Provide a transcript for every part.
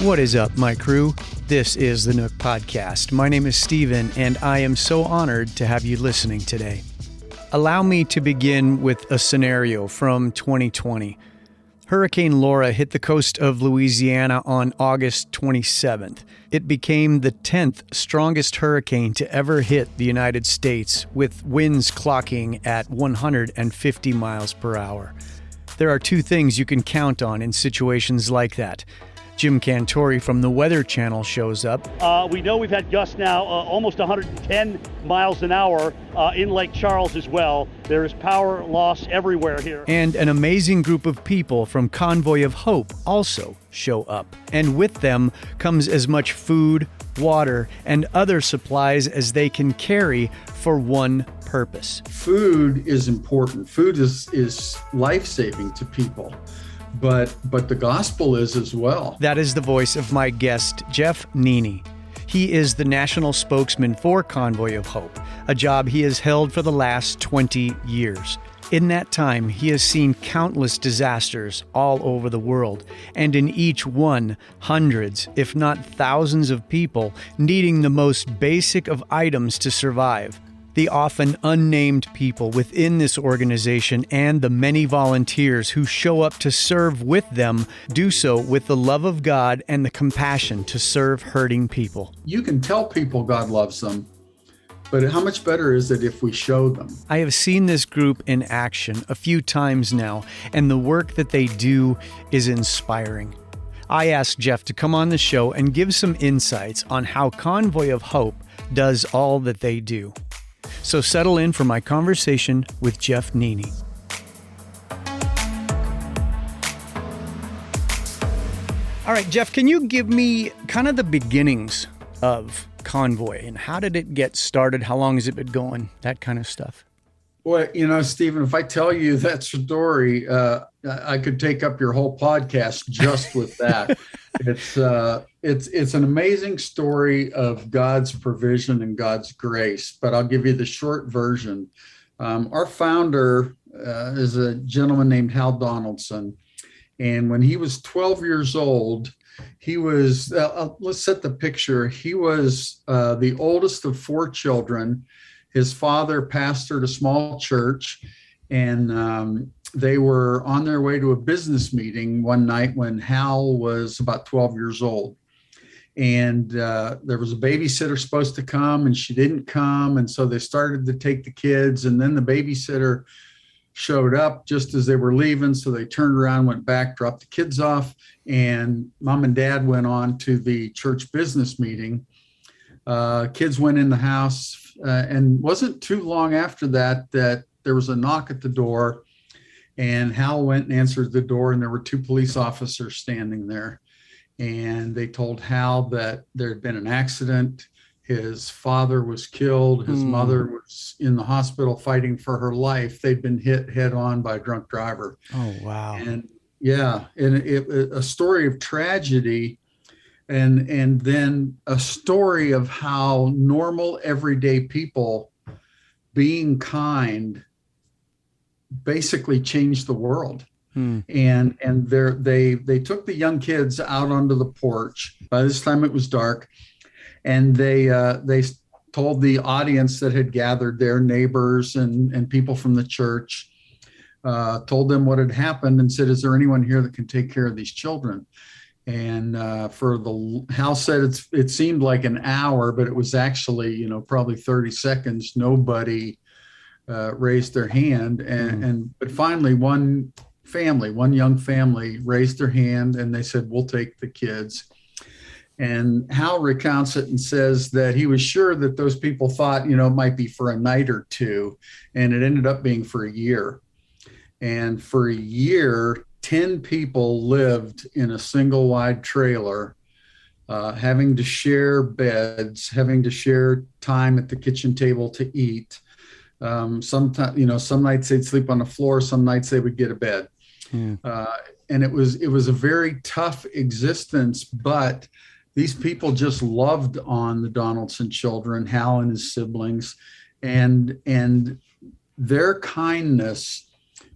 What is up, my crew? This is the Nook Podcast. My name is Steven, and I am so honored to have you listening today. Allow me to begin with a scenario from 2020. Hurricane Laura hit the coast of Louisiana on August 27th. It became the 10th strongest hurricane to ever hit the United States, with winds clocking at 150 miles per hour. There are two things you can count on in situations like that. Jim Cantori from the Weather Channel shows up. We know we've had gusts now almost 110 miles an hour in Lake Charles as well. There is power loss everywhere here. And an amazing group of people from Convoy of Hope also show up. And with them comes as much food, water, and other supplies as they can carry for one purpose. Food is important. Food is life-saving to people. But the gospel is as well. That is the voice of my guest, Jeff Nene. He is the national spokesman for Convoy of Hope, a job he has held for the last 20 years. In that time, he has seen countless disasters all over the world, and in each one, hundreds, if not thousands of people needing the most basic of items to survive. The often unnamed people within this organization and the many volunteers who show up to serve with them do so with the love of God and the compassion to serve hurting people. You can tell people God loves them, but how much better is it if we show them? I have seen this group in action a few times now, and the work that they do is inspiring. I asked Jeff to come on the show and give some insights on how Convoy of Hope does all that they do. So settle in for my conversation with Jeff Nene. All right, Jeff, can you give me kind of the beginnings of Convoy and how did it get started? How long has it been going? That kind of stuff. Well, Stephen, if I tell you that story, I could take up your whole podcast just with that. It's an amazing story of God's provision and God's grace, but I'll give you the short version. Our founder is a gentleman named Hal Donaldson, and when he was 12 years old, he was, let's set the picture, he was the oldest of four children. His father pastored a small church, and they were on their way to a business meeting one night when Hal was about 12 years old. And there was a babysitter supposed to come, and she didn't come. And so they started to take the kids, and then the babysitter showed up just as they were leaving. So they turned around, went back, dropped the kids off, and mom and dad went on to the church business meeting. Kids went in the house. And wasn't too long after that there was a knock at the door, and Hal went and answered the door, and there were two police officers standing there. And they told Hal that there had been an accident. His father was killed. His mother was in the hospital fighting for her life. They'd been hit head on by a drunk driver. Oh, wow. And yeah, and a story of tragedy. And then a story of how normal, everyday people being kind basically changed the world. And they took the young kids out onto the porch. By this time it was dark, and they told the audience that had gathered there, neighbors and people from the church, told them what had happened and said, "Is there anyone here that can take care of these children?" And Hal said it seemed like an hour, but it was actually, probably 30 seconds. Nobody raised their hand. But finally one young family raised their hand, and they said, "We'll take the kids." And Hal recounts it and says that he was sure that those people thought, it might be for a night or two. And it ended up being for a year. And for a year, 10 people lived in a single wide trailer, having to share beds, having to share time at the kitchen table to eat. Sometimes, some nights they'd sleep on the floor, some nights they would get a bed. And it was a very tough existence, but these people just loved on the Donaldson children, Hal and his siblings, and their kindness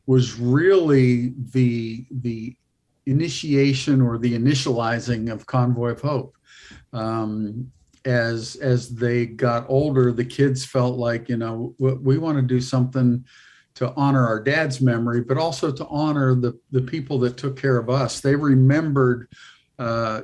was really the initiation or the initializing of Convoy of Hope. As they got older, the kids felt like, we want to do something to honor our dad's memory, but also to honor the people that took care of us. They remembered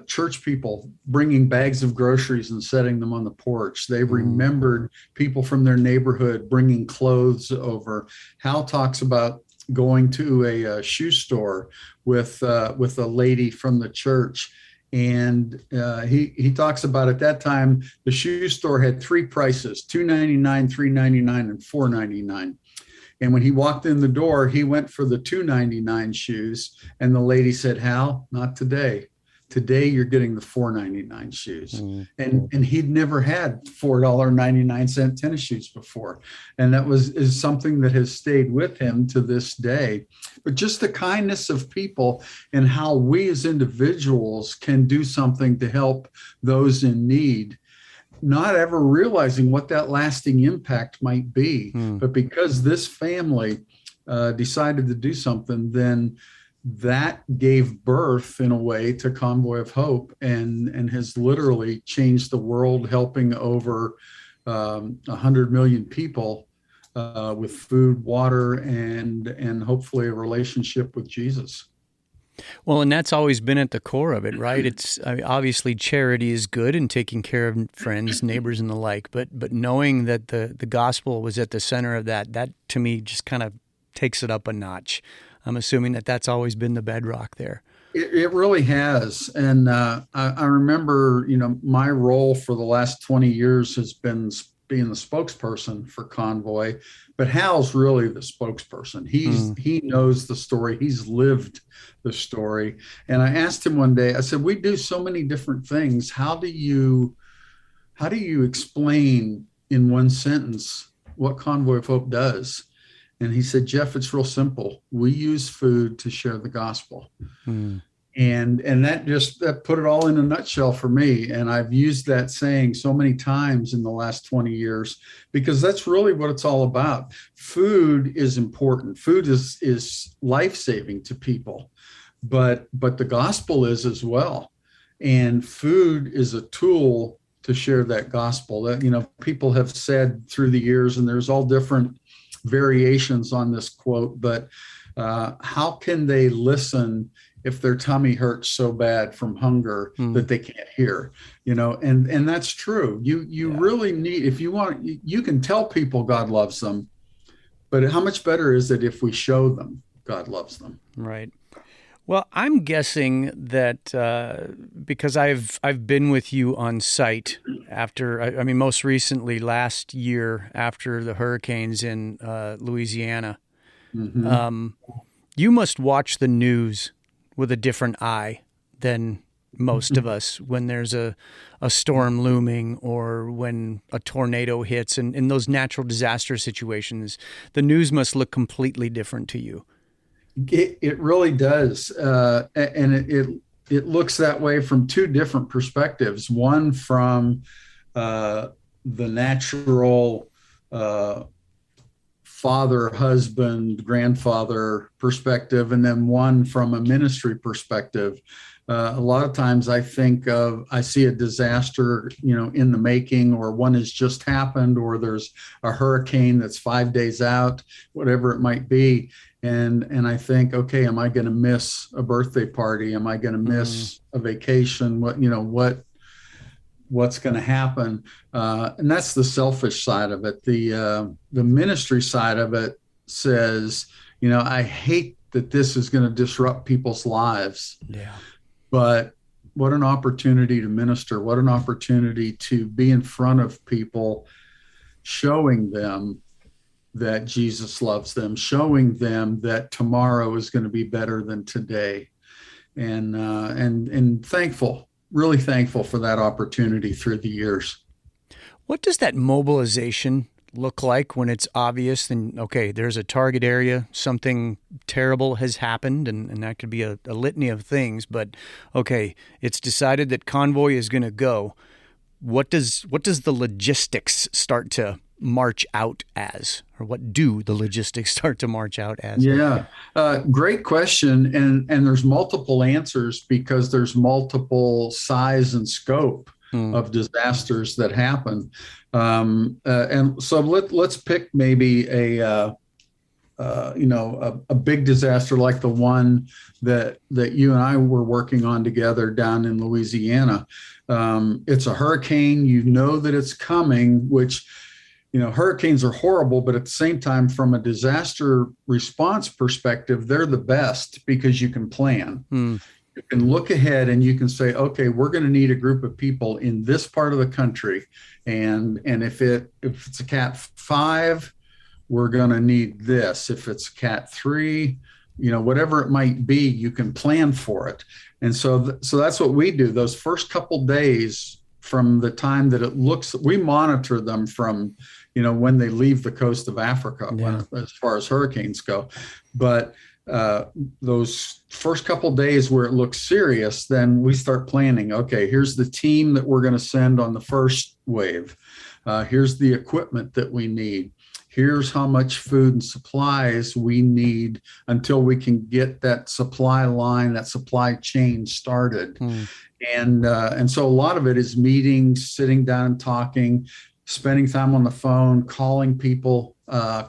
church people bringing bags of groceries and setting them on the porch. They remembered people from their neighborhood bringing clothes over. Hal talks about going to a shoe store with a lady from the church. And he talks about at that time, the shoe store had three prices: $2.99, $3.99, and $4.99. And when he walked in the door, he went for the $2.99 shoes. And the lady said, "Hal, not today. Today you're getting the $4.99 shoes." And he'd never had $4.99 tennis shoes before. And that is something that has stayed with him to this day. But just the kindness of people and how we as individuals can do something to help those in need, not ever realizing what that lasting impact might be. But because this family decided to do something, then that gave birth in a way to Convoy of Hope and has literally changed the world, helping over 100 million people with food, water, and hopefully a relationship with Jesus. Well, and that's always been at the core of it, right? Obviously charity is good and taking care of friends, neighbors, and the like, but knowing that the gospel was at the center of that to me just kind of takes it up a notch. I'm assuming that that's always been the bedrock there. It really has. And I remember, my role for the last 20 years has been being the spokesperson for Convoy, but Hal's really the spokesperson. He knows the story. He's lived the story. And I asked him one day, I said, we do so many different things. How do you explain in one sentence what Convoy of Hope does? And he said, "Jeff, it's real simple. We use food to share the gospel." And that put it all in a nutshell for me. And I've used that saying so many times in the last 20 years, because that's really what it's all about. Food is important. Food is life-saving to people, but the gospel is as well. And food is a tool to share that gospel. That, people have said through the years, and there's all different variations on this quote, but how can they listen if their tummy hurts so bad from hunger that they can't hear? And that's true. You really need, if you want, you can tell people God loves them, but how much better is it if we show them God loves them? Right. Well, I'm guessing that because I've been with you on site after, most recently last year after the hurricanes in Louisiana, you must watch the news with a different eye than most of us when there's a storm looming or when a tornado hits. And in those natural disaster situations, the news must look completely different to you. It really does. And it looks that way from two different perspectives. One from the natural father, husband, grandfather perspective, and then one from a ministry perspective. A lot of times I see a disaster, in the making, or one has just happened, or there's a hurricane that's 5 days out, whatever it might be. And I think, okay, am I going to miss a birthday party? Am I going to miss a vacation? What's going to happen? And that's the selfish side of it. The ministry side of it says, I hate that this is going to disrupt people's lives. Yeah. But what an opportunity to minister. What an opportunity to be in front of people, showing them that Jesus loves them, showing them that tomorrow is going to be better than today. And thankful, really thankful for that opportunity through the years. What does that mobilization look like when it's obvious and, okay, there's a target area, something terrible has happened, and that could be a litany of things, but okay, it's decided that Convoy is going to go. What does the logistics start to march out as, or what do the logistics start to march out as? Yeah, great question. And there's multiple answers because there's multiple size and scope of disasters that happen. And so let's pick maybe a big disaster like the one that you and I were working on together down in Louisiana. It's a hurricane. You know that it's coming, which, hurricanes are horrible, but at the same time, from a disaster response perspective, they're the best because you can plan. You can look ahead and you can say, okay, we're going to need a group of people in this part of the country. And if it's a Cat 5, we're going to need this. If it's Cat 3, whatever it might be, you can plan for it. And so that's what we do. Those first couple days from the time that we monitor them from, when they leave the coast of Africa, as far as hurricanes go. But those first couple days where it looks serious, then we start planning. Okay, here's the team that we're going to send on the first wave. Here's the equipment that we need. Here's how much food and supplies we need until we can get that supply line, that supply chain started. And so a lot of it is meetings, sitting down, talking, spending time on the phone, calling people,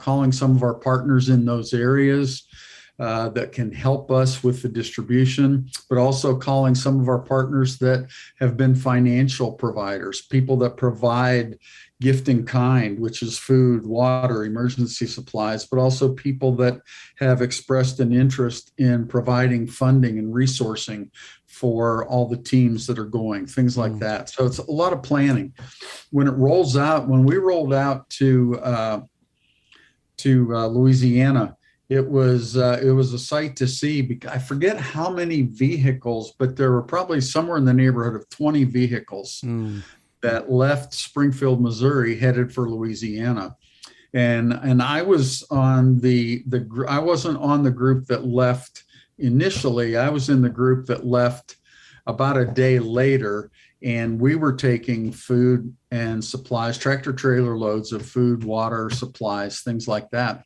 calling some of our partners in those areas that can help us with the distribution, but also calling some of our partners that have been financial providers, people that provide gift in kind, which is food, water, emergency supplies, but also people that have expressed an interest in providing funding and resourcing for all the teams that are going, things like that. So it's a lot of planning. When we rolled out to Louisiana, it was a sight to see. I forget how many vehicles, but there were probably somewhere in the neighborhood of 20 vehicles that left Springfield, Missouri, headed for Louisiana. And I was on I wasn't on the group that left initially. I was in the group that left about a day later, and we were taking food and supplies, tractor trailer loads of food, water, supplies, things like that.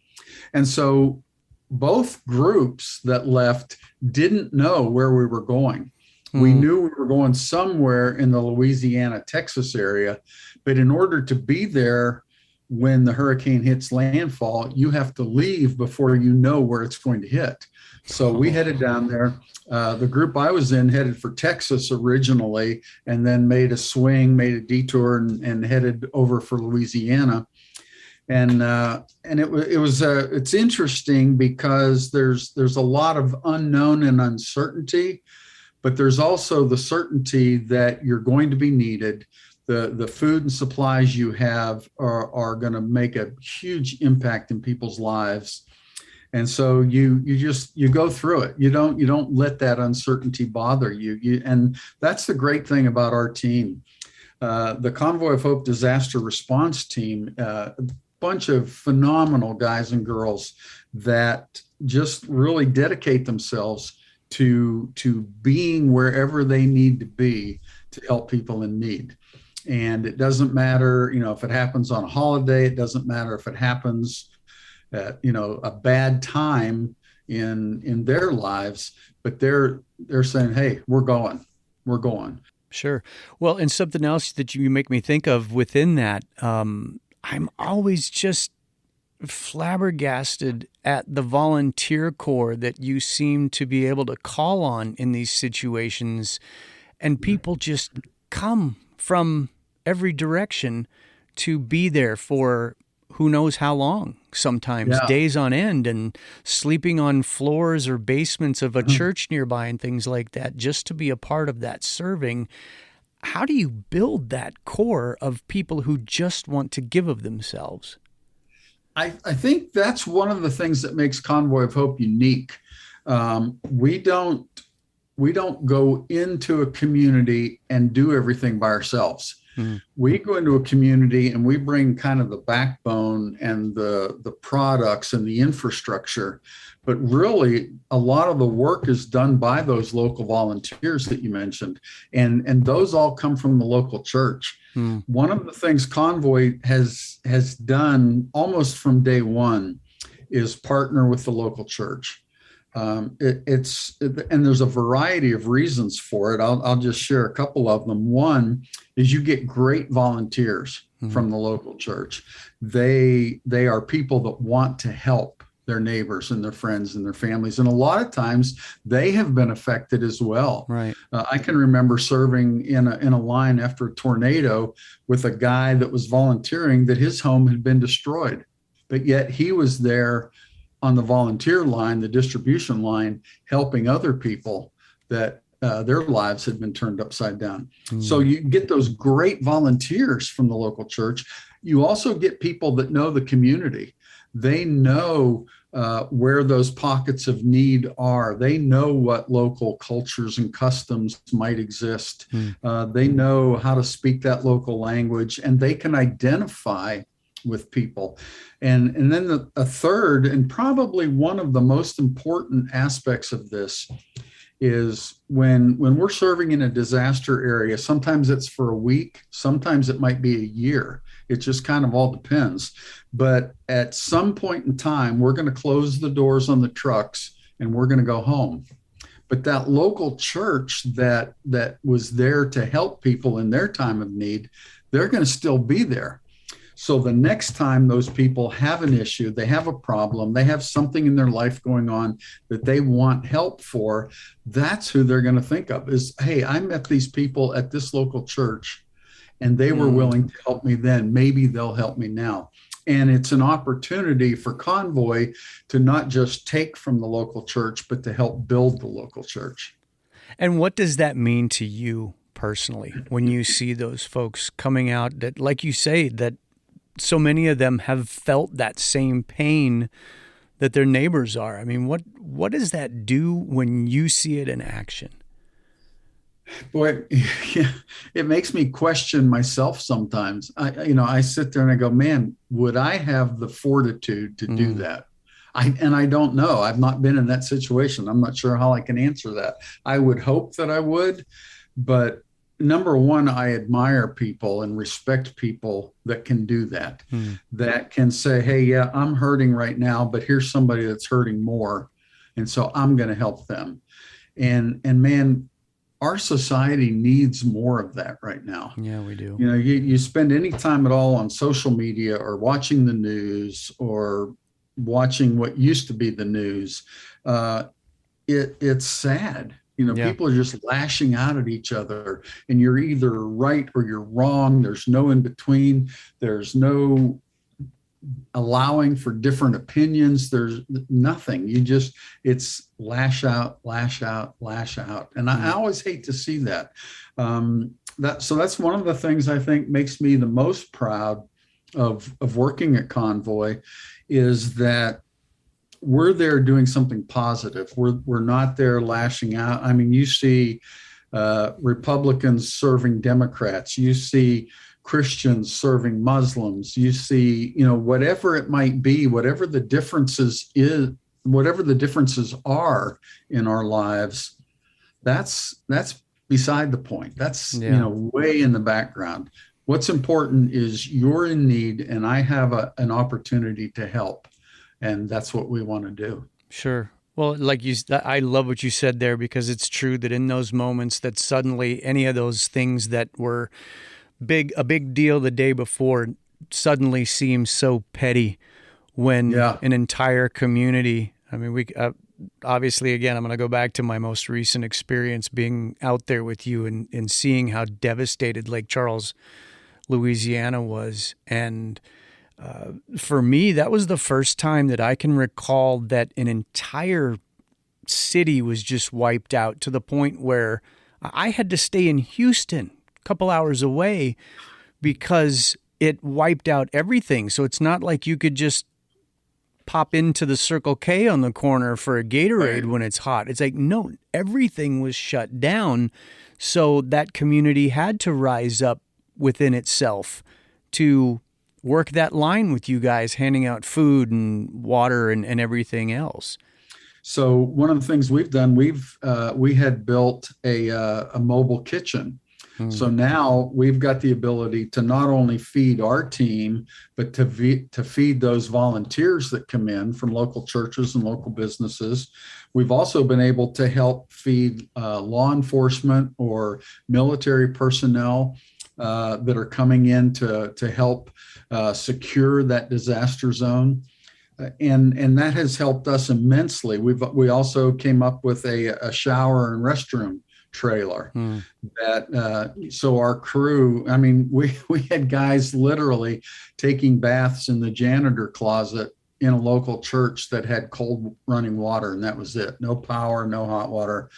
And so both groups that left didn't know where we were going. We knew we were going somewhere in the Louisiana, Texas area, but in order to be there when the hurricane hits landfall, you have to leave before you know where it's going to hit. So we headed down there. The group I was in headed for Texas originally, and then made a detour and headed over for Louisiana. And it's interesting because there's a lot of unknown and uncertainty, but there's also the certainty that you're going to be needed. The food and supplies you have are going to make a huge impact in people's lives. And so you go through it. You don't let that uncertainty bother you. And that's the great thing about our team. The Convoy of Hope disaster response team, bunch of phenomenal guys and girls that just really dedicate themselves to being wherever they need to be to help people in need. And it doesn't matter, if it happens on a holiday, it doesn't matter if it happens at, a bad time in their lives, but they're saying, hey, we're going. Sure. Well, and something else that you make me think of within that, I'm always just flabbergasted at the volunteer corps that you seem to be able to call on in these situations, and people just come from every direction to be there for who knows how long, sometimes days on end, and sleeping on floors or basements of a church nearby and things like that, just to be a part of that serving. How do you build that core of people who just want to give of themselves? I think that's one of the things that makes Convoy of Hope unique. We don't go into a community and do everything by ourselves. We go into a community and we bring kind of the backbone and the products and the infrastructure. But really, a lot of the work is done by those local volunteers that you mentioned. And those all come from the local church. One of the things Convoy has done almost from day one is partner with the local church. And there's a variety of reasons for it. I'll just share a couple of them. One is you get great volunteers from the local church. They are people that want to help their neighbors and their friends and their families. And a lot of times they have been affected as well. Right. I can remember serving in a line after a tornado with a guy that was volunteering that his home had been destroyed, but yet he was there on the volunteer line, the distribution line, helping other people that their lives had been turned upside down. So you get those great volunteers from the local church. You also get people that know the community. They know where those pockets of need are. They know what local cultures and customs might exist. They know how to speak that local language, and they can identify with people. And then a third, and probably one of the most important aspects of this, is when we're serving in a disaster area, sometimes it's for a week, sometimes it might be a year. It just kind of all depends. But at some point in time, we're going to close the doors on the trucks and we're going to go home. But that local church that was there to help people in their time of need, they're going to still be there. So the next time those people have an issue, they have a problem, they have something in their life going on that they want help for, that's who they're going to think of is, hey, I met these people at this local church and they were willing to help me then. Maybe they'll help me now. And it's an opportunity for Convoy to not just take from the local church, but to help build the local church. And what does that mean to you personally when you see those folks coming out that, like you say, that so many of them have felt that same pain that their neighbors are? I mean, what does that do when you see it in action? Boy, it makes me question myself sometimes. I sit there and I go, man, would I have the fortitude to do that? I don't know. I've not been in that situation. I'm not sure how I can answer that. I would hope that I would, but number one, I admire people and respect people that can do that, that can say, hey, yeah, I'm hurting right now, but here's somebody that's hurting more. And so I'm going to help them. And man, our society needs more of that right now. Yeah, we do. You spend any time at all on social media or watching the news or watching what used to be the news. It's sad. People are just lashing out at each other, and you're either right or you're wrong. There's no in between. There's no allowing for different opinions. There's nothing. It's lash out, lash out, lash out. And I always hate to see that. So that's one of the things I think makes me the most proud of working at Convoy, is that we're there doing something positive. We're not there lashing out. I mean, you see Republicans serving Democrats. You see Christians serving Muslims. You see, whatever it might be, whatever the differences are in our lives, that's beside the point. That's way in the background. What's important is you're in need, and I have an opportunity to help. And that's what we want to do. Sure. Well, I love what you said there, because it's true that in those moments that suddenly any of those things that were a big deal the day before suddenly seem so petty when an entire community, I mean, we obviously, again, I'm going to go back to my most recent experience being out there with you and seeing how devastated Lake Charles, Louisiana was. And for me, that was the first time that I can recall that an entire city was just wiped out, to the point where I had to stay in Houston, a couple hours away, because it wiped out everything. So it's not like you could just pop into the Circle K on the corner for a Gatorade when it's hot. It's like, no, everything was shut down. So that community had to rise up within itself to work that line with you guys, handing out food and water and everything else? So one of the things we've done, we had built a mobile kitchen. So now we've got the ability to not only feed our team, but to feed those volunteers that come in from local churches and local businesses. We've also been able to help feed law enforcement or military personnel that are coming in to help secure that disaster zone. And that has helped us immensely. We also came up with a shower and restroom trailer that so our crew, I mean, we had guys literally taking baths in the janitor closet in a local church that had cold running water, and that was it. No power, no hot water.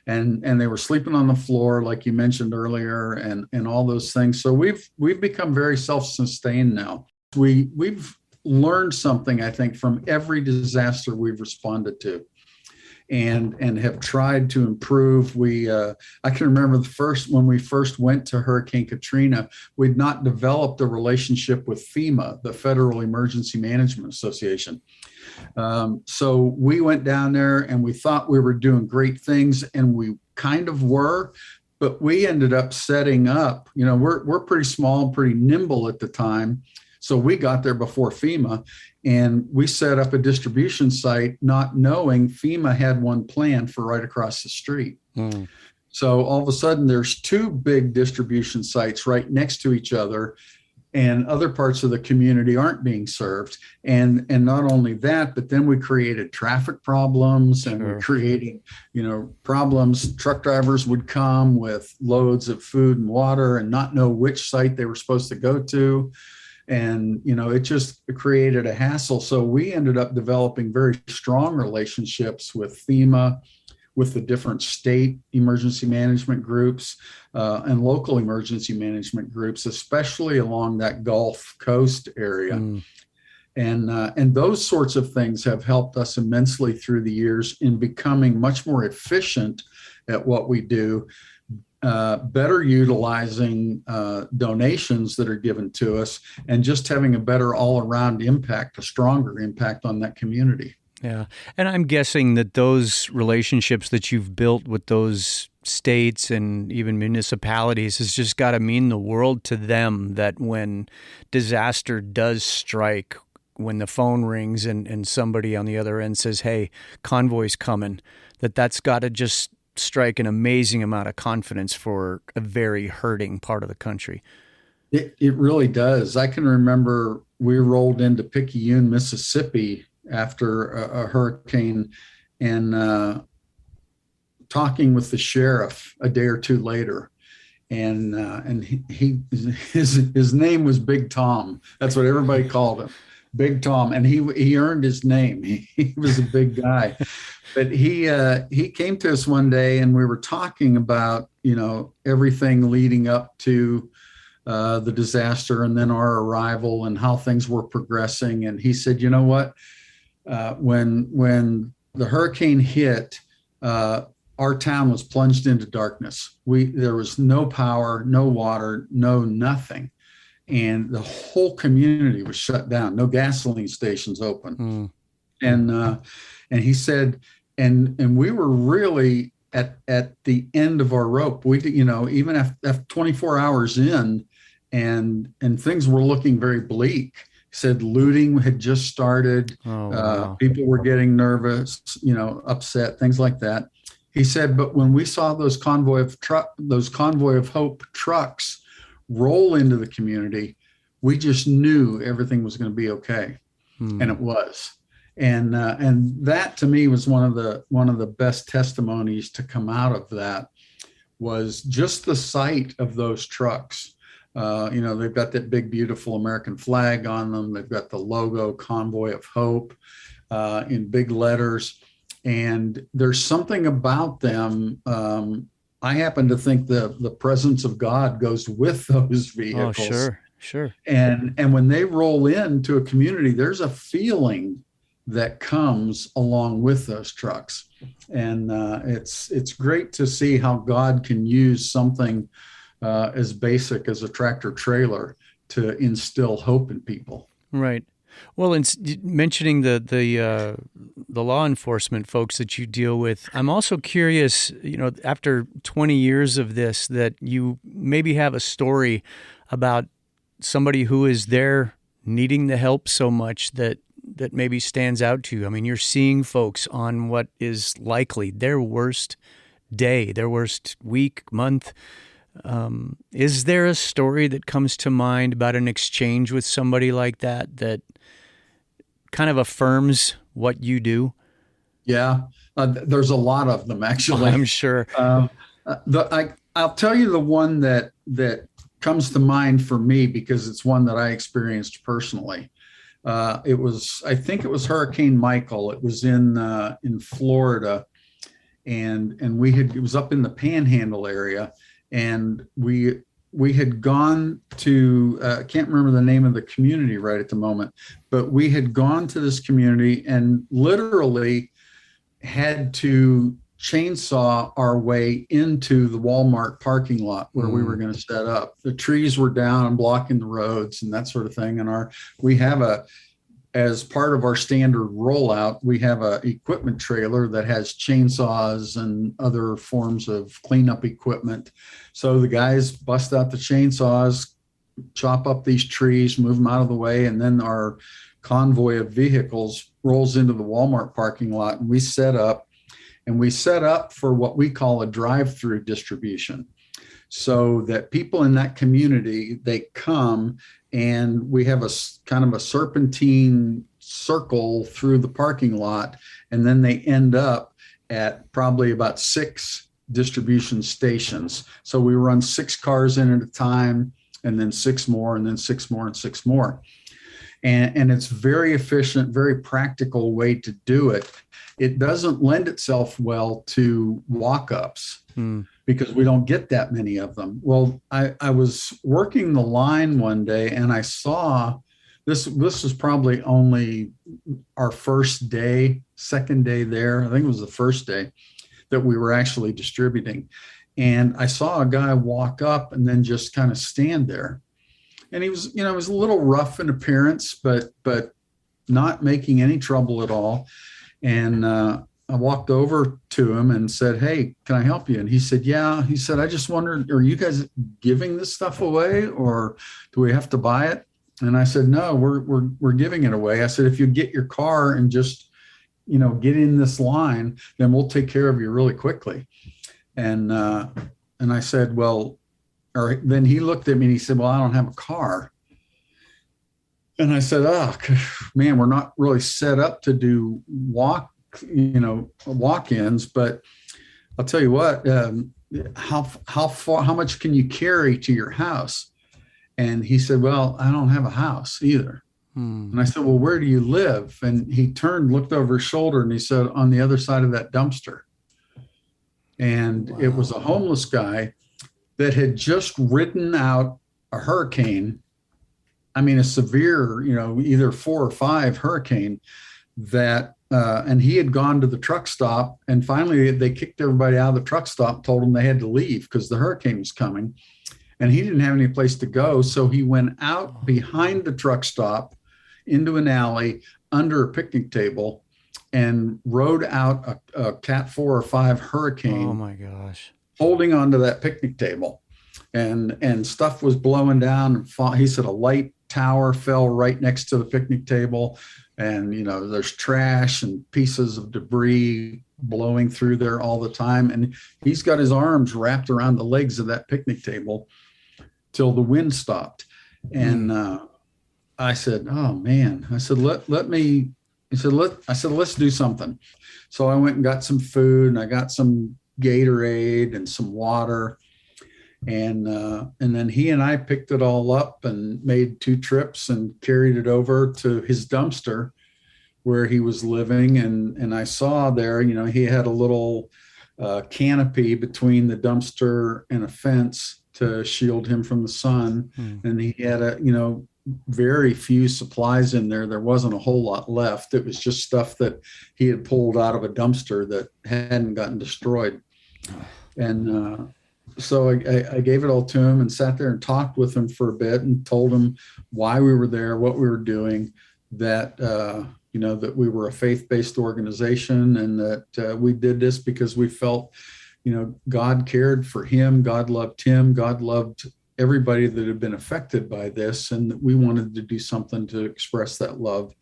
And they were sleeping on the floor, like you mentioned earlier, and all those things. So we've become very self-sustained now. We've learned something, I think, from every disaster we've responded to, and have tried to improve. I can remember when we first went to Hurricane Katrina, we'd not developed a relationship with FEMA, the Federal Emergency Management Association. So we went down there and we thought we were doing great things, and we kind of were, but we ended up setting up, we're pretty small, pretty nimble at the time. So we got there before FEMA, and we set up a distribution site, not knowing FEMA had one planned for right across the street. So all of a sudden there's two big distribution sites right next to each other, and other parts of the community aren't being served. And not only that, but then we created traffic problems, and we're creating, problems. Truck drivers would come with loads of food and water and not know which site they were supposed to go to. And, it just created a hassle. So we ended up developing very strong relationships with FEMA, with the different state emergency management groups and local emergency management groups, especially along that Gulf Coast area. And those sorts of things have helped us immensely through the years in becoming much more efficient at what we do. Better utilizing donations that are given to us, and just having a better all-around impact, a stronger impact on that community. Yeah. And I'm guessing that those relationships that you've built with those states and even municipalities has just got to mean the world to them, that when disaster does strike, when the phone rings and somebody on the other end says, hey, Convoy's coming, that's got to just strike an amazing amount of confidence for a very hurting part of the country. It really does. I can remember we rolled into Picayune, Mississippi after a hurricane, and talking with the sheriff a day or two later. And his name was Big Tom. That's what everybody called him, Big Tom. And he earned his name. He was a big guy. But he came to us one day, and we were talking about, everything leading up to the disaster, and then our arrival and how things were progressing. And he said, you know what, when the hurricane hit, our town was plunged into darkness. There was no power, no water, no nothing. And the whole community was shut down. No gasoline stations open. And he said, and we were really at the end of our rope. We, even after 24 hours in, and things were looking very bleak. He said looting had just started. Wow. People were getting nervous, upset, things like that. He said, but when we saw those Convoy of Hope trucks roll into the community, we just knew everything was going to be okay. And it was. And that to me was one of the best testimonies to come out of that, was just the sight of those trucks. They've got that big, beautiful American flag on them. They've got the logo Convoy of Hope in big letters. And there's something about them. I happen to think the presence of God goes with those vehicles. Oh, sure. And when they roll into a community, there's a feeling that comes along with those trucks. And it's great to see how God can use something as basic as a tractor trailer to instill hope in people. Right. Well, mentioning the law enforcement folks that you deal with, I'm also curious, after 20 years of this, that you maybe have a story about somebody who is there needing the help so much that maybe stands out to you. I mean, you're seeing folks on what is likely their worst day, their worst week, month. Is there a story that comes to mind about an exchange with somebody like that kind of affirms what you do? Yeah, there's a lot of them, actually. I'm sure. I'll tell you the one that comes to mind for me because it's one that I experienced personally. I think it was Hurricane Michael. It was in Florida, and it was up in the Panhandle area, and we had gone to, I can't remember the name of the community right at the moment, but we had gone to this community and literally had to chainsaw our way into the Walmart parking lot where we were going to set up. The trees were down and blocking the roads and that sort of thing. And we have as part of our standard rollout, we have a equipment trailer that has chainsaws and other forms of cleanup equipment. So the guys bust out the chainsaws, chop up these trees, move them out of the way, and then our convoy of vehicles rolls into the Walmart parking lot, and we set up for what we call a drive-through distribution. So that people in that community, they come and we have a kind of a serpentine circle through the parking lot, and then they end up at probably about 6 distribution stations. So we run 6 cars in at a time, and then 6 more, and then 6 more, and 6 more. And it's very efficient, very practical way to do it. It doesn't lend itself well to walk-ups because we don't get that many of them. Well, I was working the line one day and I saw this was probably only our first day, second day there. I think it was the first day that we were actually distributing. And I saw a guy walk up and then just kind of stand there. And he was, he was a little rough in appearance, but not making any trouble at all. And I walked over to him and said, "Hey, can I help you?" And he said, "Yeah." He said, "I just wondered, are you guys giving this stuff away, or do we have to buy it?" And I said, "No, we're giving it away." I said, "If you get your car and just, get in this line, then we'll take care of you really quickly." And I said, "Well," or then he looked at me and he said, "Well, I don't have a car." And I said, "Oh, man, we're not really set up to do walk-ins, but I'll tell you what, how much can you carry to your house?" And he said, "Well, I don't have a house either." And I said, "Well, where do you live?" And he turned, looked over his shoulder, and he said, "On the other side of that dumpster." And It was a homeless guy that had just ridden out a hurricane. I mean, a severe, either 4 or 5 hurricane that, and he had gone to the truck stop, and finally they kicked everybody out of the truck stop, told them they had to leave because the hurricane was coming, and he didn't have any place to go. So he went out behind the truck stop into an alley under a picnic table and rode out a Cat 4 or 5 hurricane. Oh my gosh. Holding onto that picnic table, and stuff was blowing down. He said a light tower fell right next to the picnic table, and there's trash and pieces of debris blowing through there all the time, and he's got his arms wrapped around the legs of that picnic table till the wind stopped. And I said, "Oh man," I said, I said, "Let's do something." So I went and got some food, and I got some Gatorade and some water. And then he and I picked it all up and made 2 trips and carried it over to his dumpster where he was living. And I saw there, he had a little canopy between the dumpster and a fence to shield him from the sun. And he had very few supplies in there. There wasn't a whole lot left. It was just stuff that he had pulled out of a dumpster that hadn't gotten destroyed. And so I gave it all to him and sat there and talked with him for a bit and told him why we were there, what we were doing, that, that we were a faith-based organization, and that we did this because we felt, God cared for him. God loved him. God loved everybody that had been affected by this. And that we wanted to do something to express that love.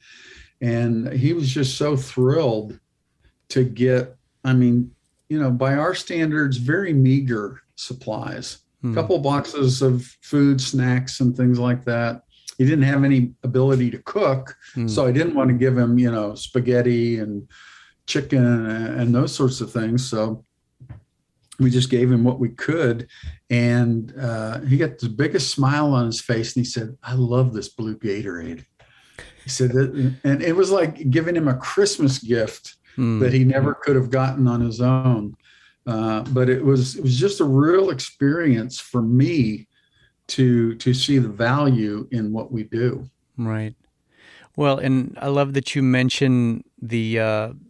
And he was just so thrilled to get, by our standards, very meager supplies, a couple of boxes of food, snacks, and things like that. He didn't have any ability to cook. So I didn't want to give him, spaghetti and chicken and those sorts of things. So we just gave him what we could. And he got the biggest smile on his face. And he said, "I love this blue Gatorade." He said that, and it was like giving him a Christmas gift that he never could have gotten on his own. But it was just a real experience for me to see the value in what we do. Right. Well, and I love that you mentioned the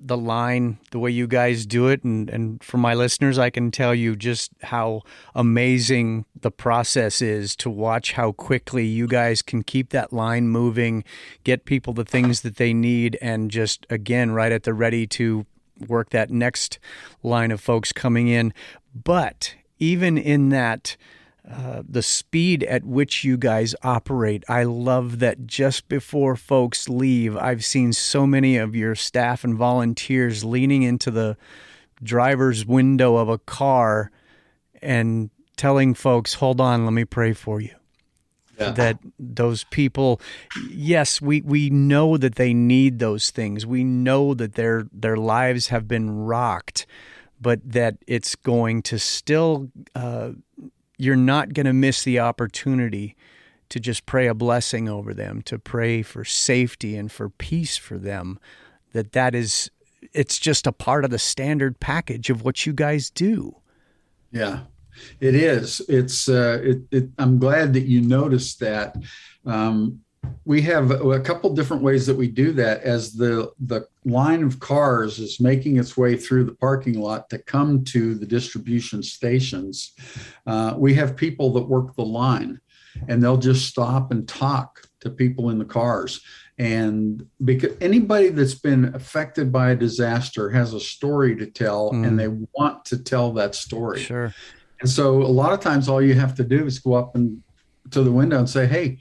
line, the way you guys do it, and for my listeners, I can tell you just how amazing the process is to watch how quickly you guys can keep that line moving, get people the things that they need, and just, again, right at the ready to work that next line of folks coming in. But even in that, the speed at which you guys operate, I love that just before folks leave, I've seen so many of your staff and volunteers leaning into the driver's window of a car and telling folks, "Hold on, let me pray for you." Yeah. That those people, yes, we know that they need those things. We know that their lives have been rocked, but that it's going to still, you're not going to miss the opportunity to just pray a blessing over them, to pray for safety and for peace for them. It's just a part of the standard package of what you guys do. Yeah. It is. It's. I'm glad that you noticed that. We have a couple different ways that we do that. As the line of cars is making its way through the parking lot to come to the distribution stations, we have people that work the line, and they'll just stop and talk to people in the cars. And because anybody that's been affected by a disaster has a story to tell, and they want to tell that story. Sure. And so a lot of times all you have to do is go up and to the window and say, "Hey,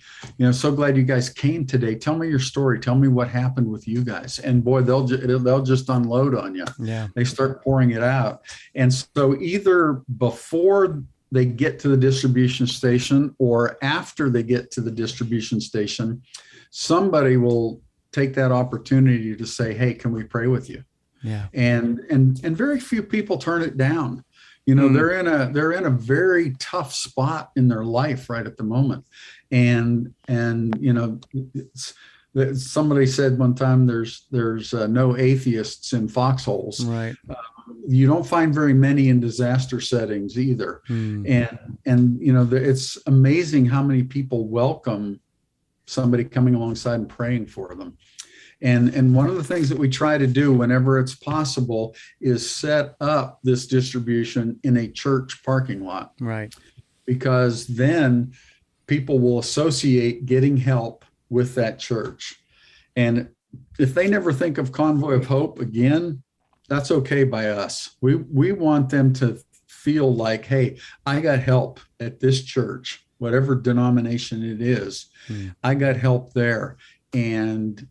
so glad you guys came today. Tell me your story. Tell me what happened with you guys." And boy, they'll just unload on you. Yeah. They start pouring it out. And so either before they get to the distribution station or after they get to the distribution station, somebody will take that opportunity to say, "Hey, can we pray with you?" Yeah. And very few people turn it down. They're in a very tough spot in their life right at the moment. And somebody said one time, there's no atheists in foxholes. Right. You don't find very many in disaster settings either. And it's amazing how many people welcome somebody coming alongside and praying for them. And one of the things that we try to do whenever it's possible is set up this distribution in a church parking lot. Right. Because then people will associate getting help with that church. And if they never think of Convoy of Hope again, that's okay by us. We want them to feel like, "Hey, I got help at this church, whatever denomination it is. I got help there. And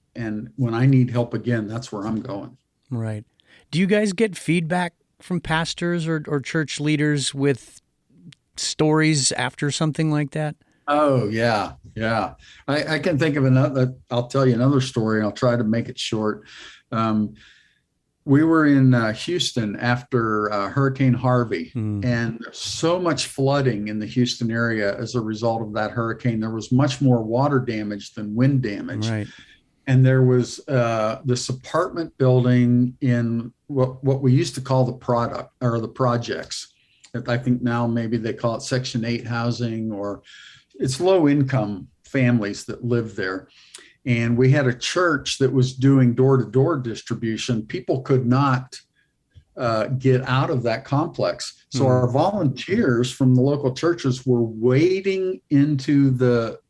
when I need help again, that's where I'm going." Right. Do you guys get feedback from pastors or church leaders with stories after something like that? Oh, yeah. Yeah. I can think of another. I'll tell you another story. I'll try to make it short. We were in Houston after Hurricane Harvey, and so much flooding in the Houston area as a result of that hurricane. There was much more water damage than wind damage. Right. And there was this apartment building in what we used to call the projects. I think now maybe they call it Section 8 housing, or it's low income families that live there. And we had a church that was doing door-to-door distribution. People could not get out of that complex. So our volunteers from the local churches were wading into the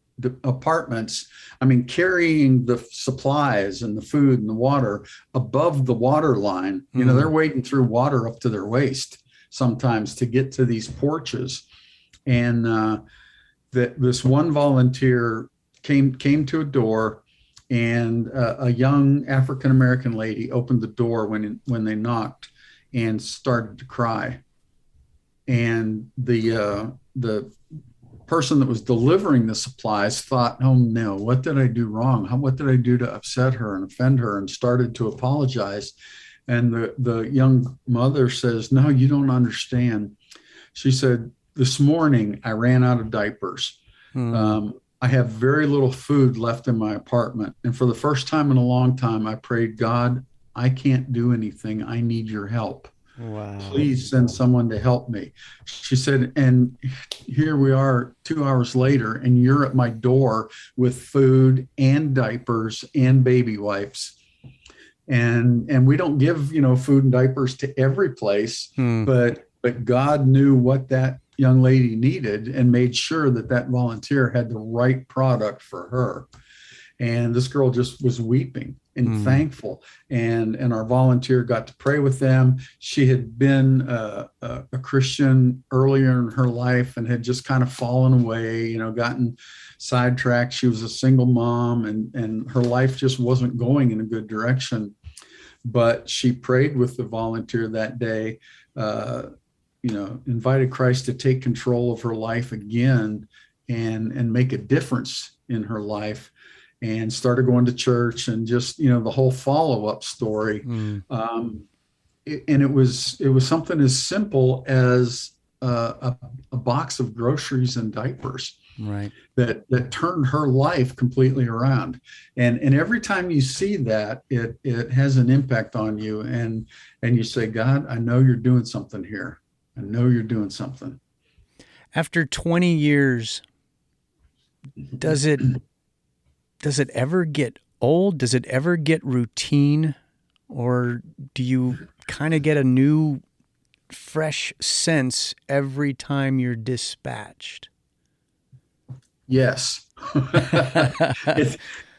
apartments. I mean, carrying the supplies and the food and the water above the water line. You know, they're wading through water up to their waist sometimes to get to these porches. And this one volunteer came to a door, and a young African-American lady opened the door when they knocked and started to cry. And the person that was delivering the supplies thought, oh no, what did I do wrong? What did I do to upset her and offend her? And started to apologize. And the young mother says, no, you don't understand. She said, this morning I ran out of diapers. I have very little food left in my apartment. And for the first time in a long time, I prayed, God, I can't do anything. I need your help. Wow. Please send someone to help me. She said, and here we are 2 hours later, and you're at my door with food and diapers and baby wipes. And we don't give, food and diapers to every place, but God knew what that young lady needed and made sure that volunteer had the right product for her. And this girl just was weeping and thankful. And our volunteer got to pray with them. She had been a Christian earlier in her life and had just kind of fallen away, gotten sidetracked. She was a single mom, and her life just wasn't going in a good direction. But she prayed with the volunteer that day, invited Christ to take control of her life again and make a difference in her life, and started going to church, and just, the whole follow-up story. And it was something as simple as a box of groceries and diapers, right? That turned her life completely around. And every time you see that, it has an impact on you, and you say, God, I know you're doing something here. I know you're doing something. After 20 years, does it ever get old? Does it ever get routine? Or do you kind of get a new, fresh sense every time you're dispatched? Yes. It's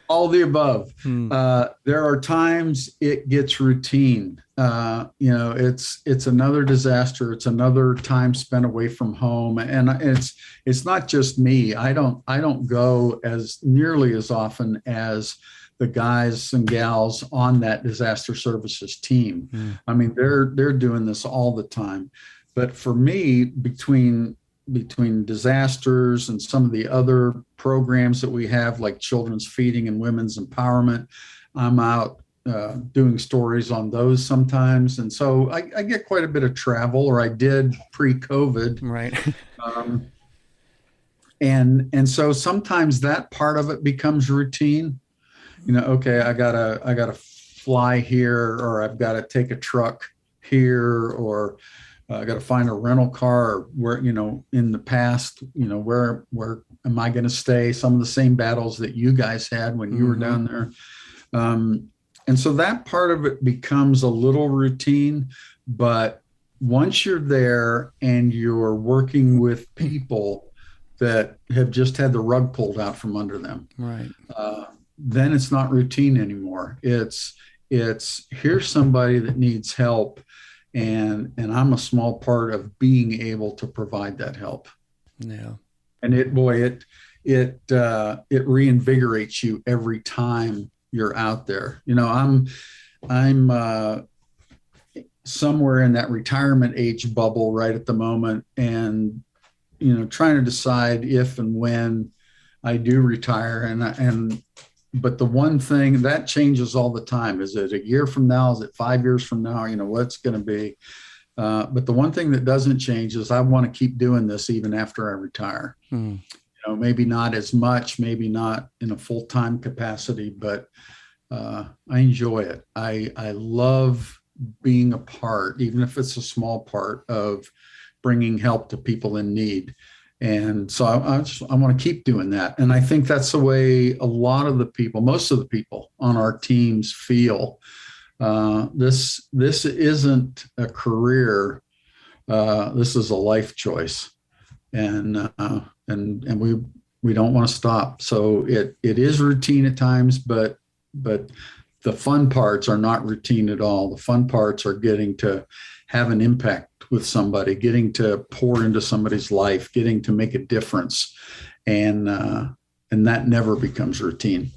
all the above. There are times it gets routine. It's another disaster. It's another time spent away from home. And it's not just me. I don't go as nearly as often as the guys and gals on that disaster services team. I mean, they're doing this all the time. But for me, between disasters and some of the other programs that we have, like children's feeding and women's empowerment, I'm out doing stories on those sometimes. And so I get quite a bit of travel, or I did pre-COVID. Right. And so sometimes that part of it becomes routine. Okay, I gotta fly here, or I've got to take a truck here, or I got to find a rental car, where, in the past, where am I going to stay? Some of the same battles that you guys had when you were down there. And so that part of it becomes a little routine, but once you're there and you're working with people that have just had the rug pulled out from under them, right? Then it's not routine anymore. It's here's somebody that needs help. And I'm a small part of being able to provide that help. Yeah. And it reinvigorates you every time you're out there. I'm somewhere in that retirement age bubble right at the moment, and trying to decide if and when I do retire. But the one thing that changes all the time, is it a year from now? Is it 5 years from now? What's going to be? But the one thing that doesn't change is I want to keep doing this even after I retire. Maybe not as much, maybe not in a full-time capacity, but I enjoy it. I love being a part, even if it's a small part, of bringing help to people in need. And so I want to keep doing that. And I think that's the way a lot of the people, most of the people on our teams feel. This isn't a career. This is a life choice, and we don't want to stop. So it is routine at times, but the fun parts are not routine at all. The fun parts are getting to have an impact with somebody, getting to pour into somebody's life, getting to make a difference, and that never becomes routine.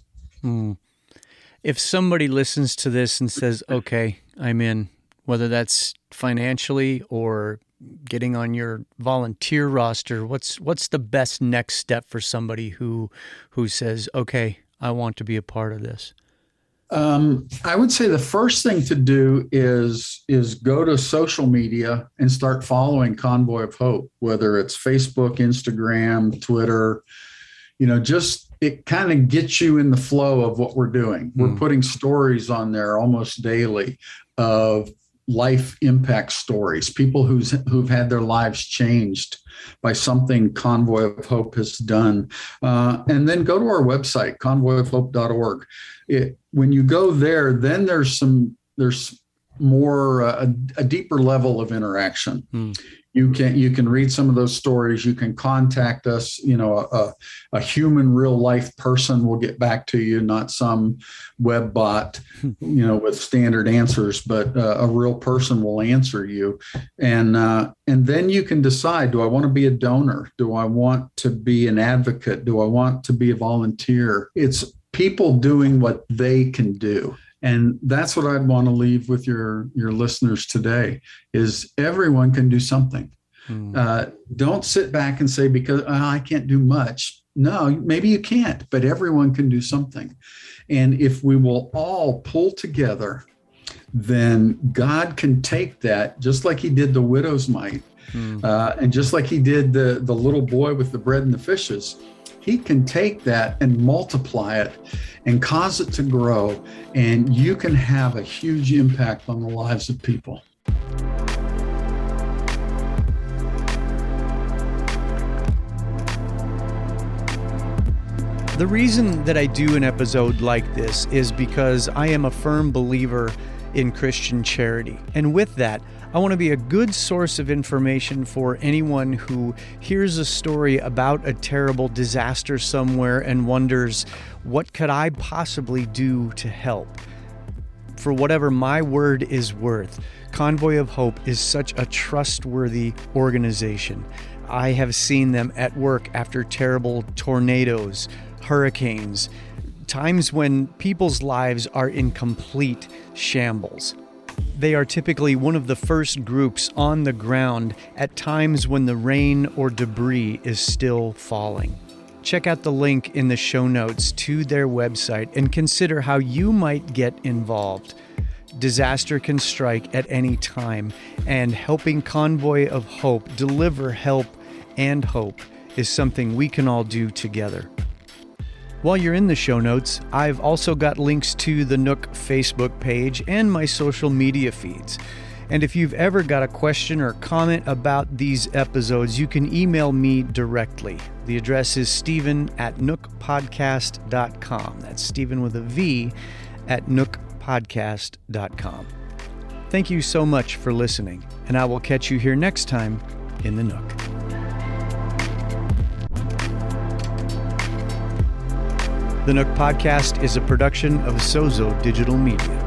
If somebody listens to this and says, "Okay, I'm in," whether that's financially or getting on your volunteer roster, what's the best next step for somebody who says, "Okay, I want to be a part of this"? I would say the first thing to do is go to social media and start following Convoy of Hope, whether it's Facebook, Instagram, Twitter. Just it kind of gets you in the flow of what we're doing. We're putting stories on there almost daily of life impact stories, people who've had their lives changed by something Convoy of Hope has done. And then go to our website, convoyofhope.org. When you go there, then there's more a deeper level of interaction. You can read some of those stories. You can contact us. A human, real life person will get back to you, not some web bot, with standard answers, but a real person will answer you. And then you can decide: do I want to be a donor? Do I want to be an advocate? Do I want to be a volunteer? It's people doing what they can do. And that's what I'd want to leave with your listeners today is everyone can do something. Don't sit back and say, because I can't do much. No, maybe you can't, but everyone can do something. And if we will all pull together, then God can take that, just like he did the widow's mite, and just like he did the little boy with the bread and the fishes. He can take that and multiply it and cause it to grow, and you can have a huge impact on the lives of people. The reason that I do an episode like this is because I am a firm believer in Christian charity. And with that, I want to be a good source of information for anyone who hears a story about a terrible disaster somewhere and wonders, what could I possibly do to help? For whatever my word is worth, Convoy of Hope is such a trustworthy organization. I have seen them at work after terrible tornadoes, hurricanes, times when people's lives are in complete shambles. They are typically one of the first groups on the ground at times when the rain or debris is still falling. Check out the link in the show notes to their website and consider how you might get involved. Disaster can strike at any time, and helping Convoy of Hope deliver help and hope is something we can all do together. While you're in the show notes, I've also got links to the Nook Facebook page and my social media feeds. And if you've ever got a question or comment about these episodes, you can email me directly. The address is Stephen@nookpodcast.com. That's Stephen with a V at nookpodcast.com. Thank you so much for listening, and I will catch you here next time in the Nook. The Nook Podcast is a production of Sozo Digital Media.